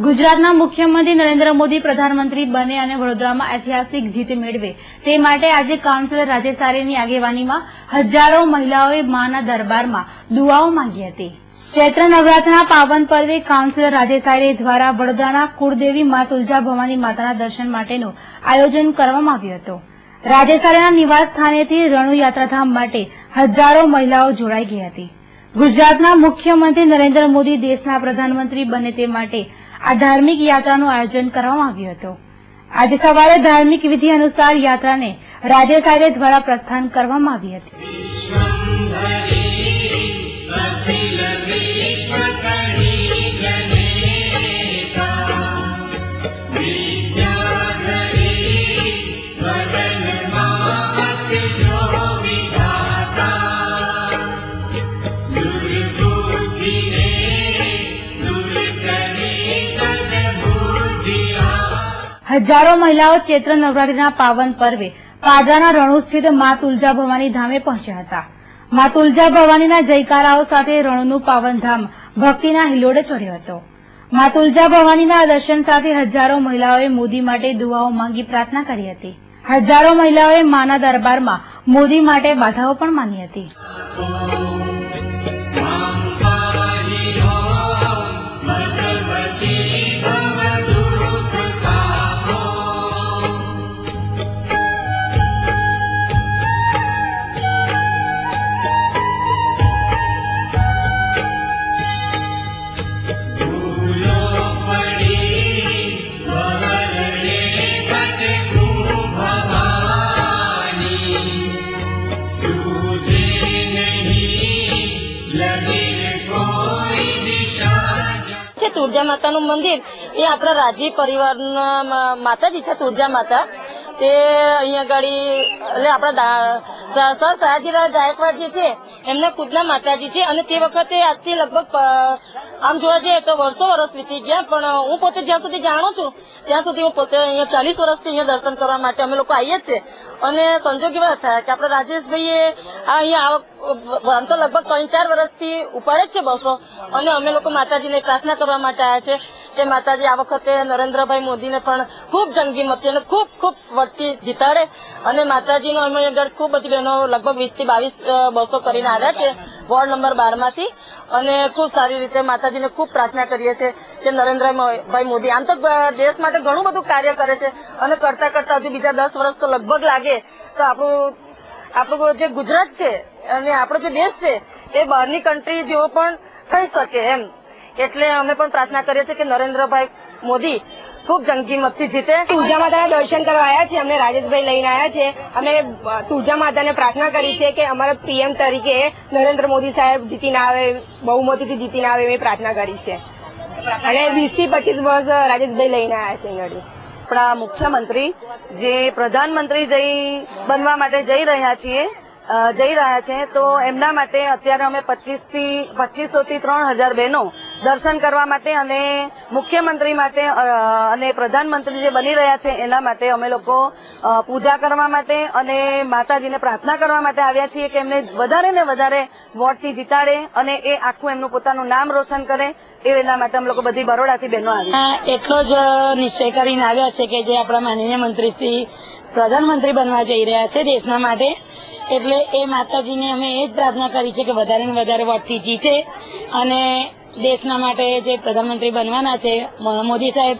ગુજરાતના મુખ્યમંત્રી નરેન્દ્ર મોદી પ્રધાનમંત્રી બને અને વડોદરામાં ઐતિહાસિક જીત મેળવે તે માટે આજે કાઉન્સિલર રાજેશ સારેની આગેવાનીમાં હજારો મહિલાઓએ માના દરબારમાં દુઆઓ માંગી હતી। ચૈત્ર નવરાત્રના પાવન પર્વે કાઉન્સિલર રાજેશ સારે દ્વારા વડોદરાના કુળદેવી મા તુલજા ભવાની માતાના દર્શન માટેનું આયોજન કરવામાં આવ્યું હતું। રાજેશ સારેના નિવાસ સ્થાનેથી રણુ યાત્રાધામ માટે હજારો મહિલાઓ જોડાઈ ગઈ હતી। ગુજરાતના મુખ્યમંત્રી નરેન્દ્ર મોદી દેશના પ્રધાનમંત્રી બને તે માટે આ ધાર્મિક યાત્રાનું આયોજન કરવામાં આવ્યું હતું। આજે સવારે ધાર્મિક વિધિ અનુસાર યાત્રાને રાજેશ સારે દ્વારા પ્રસ્થાન કરવામાં આવી હતી। હજારો મહિલાઓ ચૈત્ર નવરાત્રીના પાવન પર્વે પાદરાના રણુ સ્થિત મા તુલજા ભવાની ધામે પહોંચ્યા હતા। મા તુલજા ભવાનીના જયકારાઓ સાથે રણુનું પાવન ધામ ભક્તિના હિલોડે ચડ્યો હતો। મા તુલજા ભવાનીના દર્શન સાથે હજારો મહિલાઓએ મોદી માટે દુઆઓ માંગી પ્રાર્થના કરી હતી। હજારો મહિલાઓએ માના દરબારમાં મોદી માટે બાધાઓ પણ માની હતી। તુળજા માતાનું મંદિર એ આપણા રાજી પરિવારના માતાજી છે। તુળજા માતા તે અહીંયા ગાડી એટલે આપણા સર સયાજીરાવ ગાયકવાડ છે એમના ખુદના માતાજી છે અને તે વખતે આજથી લગભગ આમ જોવા જઈએ તો વર્ષ વીતી ગયા, પણ હું પોતે જ્યાં સુધી જાણું છું ત્યાં સુધી હું પોતે અહીંયા 40 વર્ષથી અહીંયા દર્શન કરવા માટે અમે લોકો આવીએ છીએ। અને સંજોગ એવા થયા કે આપણા રાજેશભાઈએ અહીંયા આમ તો લગભગ 3-4 વર્ષથી ઉપાડે જ છે બસો, અને અમે લોકો માતાજીને પ્રાર્થના કરવા માટે આવ્યા છે કે માતાજી આ વખતે નરેન્દ્રભાઈ મોદીને પણ ખૂબ જંગી મતી અને ખૂબ વટથી જીતાડે। અને માતાજીનો અમે આગળ ખૂબ બધી બહેનો લગભગ 20 થી 22 બસો કરીને આવ્યા છે વોર્ડ નંબર 12 માંથી, અને ખૂબ સારી રીતે માતાજીને ખૂબ પ્રાર્થના કરીએ છીએ કે નરેન્દ્રભાઈ મોદી આમ તો દેશ માટે ઘણું બધું કાર્ય કરે છે અને કરતા હજુ બીજા 10 વર્ષ તો લગભગ લાગે તો આપણું જે ગુજરાત છે અને આપણો જે દેશ છે એ બહારની કન્ટ્રી જેવો પણ થઈ શકે એમ, એટલે અમે પણ પ્રાર્થના કરીએ છીએ કે નરેન્દ્રભાઈ મોદી ખૂબ જંગી મતથી જીતે। તુલજા માતાના દર્શન કરવા આવ્યા છે, અમને રાજેશભાઈ લઈને આવ્યા છે। અમે તુલજા માતાને પ્રાર્થના કરી છે કે અમારા પીએમ તરીકે નરેન્દ્ર મોદી સાહેબ જીતીને આવે, બહુમતીથી જીતીને આવે એવી પ્રાર્થના કરી છે, અને 20 થી 25 વર્ષ રાજેશભાઈ લઈને આવ્યા છે। અહીંયા આપણા મુખ્યમંત્રી જે પ્રધાનમંત્રી બનવા માટે જઈ રહ્યા છે તો એમના માટે અત્યારે અમે 2500 થી 3000 બહેનો દર્શન કરવા માટે અને મુખ્યમંત્રી માટે અને પ્રધાનમંત્રી જે બની રહ્યા છે એના માટે અમે લોકો પૂજા કરવા માટે અને માતાજીને પ્રાર્થના કરવા માટે આવ્યા છીએ કે એમને વધારે ને વધારે વોટથી જીતાડે અને એ આખું એમનું પોતાનું નામ રોશન કરે, એના માટે અમે લોકો બધી બરોડાથી બહેનો આવી એટલો જ નિશ્ચય કરીને આવ્યા છે કે જે આપણા માનનીય મંત્રી શ્રી પ્રધાનમંત્રી બનવા જઈ રહ્યા છે દેશના માટે, એટલે એ માતાજીને અમે એ જ પ્રાર્થના કરી છે કે વધારે ને વધારે વોટથી જીતે અને દેશના માટે જે પ્રધાનમંત્રી બનવાના છે મોદી સાહેબ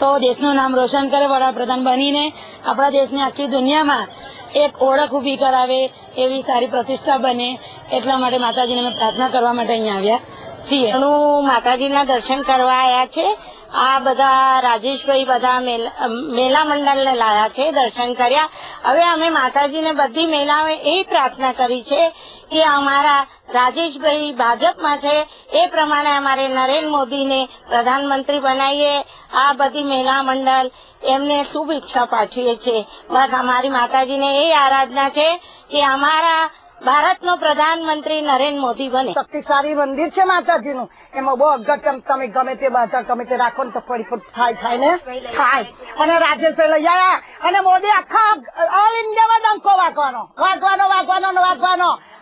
તો દેશનું નામ રોશન કરે, વડાપ્રધાન બનીને આપણા દેશની આખી દુનિયામાં એક ઓળખ ઉભી કરાવે એવી સારી પ્રતિષ્ઠા બને, એટલા માટે માતાજીને અમે પ્રાર્થના કરવા માટે અહીંયા આવ્યા છીએ। માતાજીના દર્શન કરવા આવ્યા છે। આ બધા રાજેશભાઈ બધા મેલા મંડળને લાયા છે, દર્શન કર્યા। હવે અમે માતાજીને બધી મહિલાઓએ એ પ્રાર્થના કરી છે કે અમારા રાજેશભાઈ ભાજપમાં છે એ પ્રમાણે અમારે નરેન્દ્ર મોદીને પ્રધાનમંત્રી બનાવીએ। આ બધી મહિલા મંડળ એમને શુભ ઈચ્છા પાઠવીએ છીએ। બસ અમારી માતાજીને એ આરાધના છે કે અમારા ભારતનો પ્રધાનમંત્રી નરેન્દ્ર મોદી બને। શક્તિશાળી મંદિર છે માતાજીનું, એમાં બહુ અગત્ય તમે ગમે તે બાજાર ગમે તે રાખો ને તો ફરી થાય ને થાય, અને રાજેશભાઈ લઈ આવ્યા અને મોદી આખા ઓલ ઇન્ડિયામાં ડંકો વાગવાનો।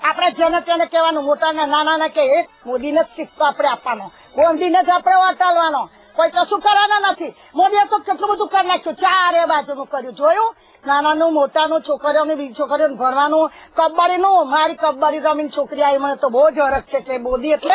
આપણે જેને તેને કહેવાનું, મોટા ને નાના ને કે મોદીને સિક્કો આપણે આપવાનો, મોદીને જ આપણે વટાલવાનો। કોઈ કશું કરવાના નથી. મોદીએ તો કેટલું બધું કરી નાખ્યું, ચારે બાજુનું કર્યું, જોયું? નાનાનું મોટાનું, છોકરીઓને બીજી છોકરીઓને ભણવાનું, કબડ્ડીનું. મારી કબડ્ડી રમીને છોકરી આવી, મને તો બહુ જ હરખ છે કે મોદી એટલે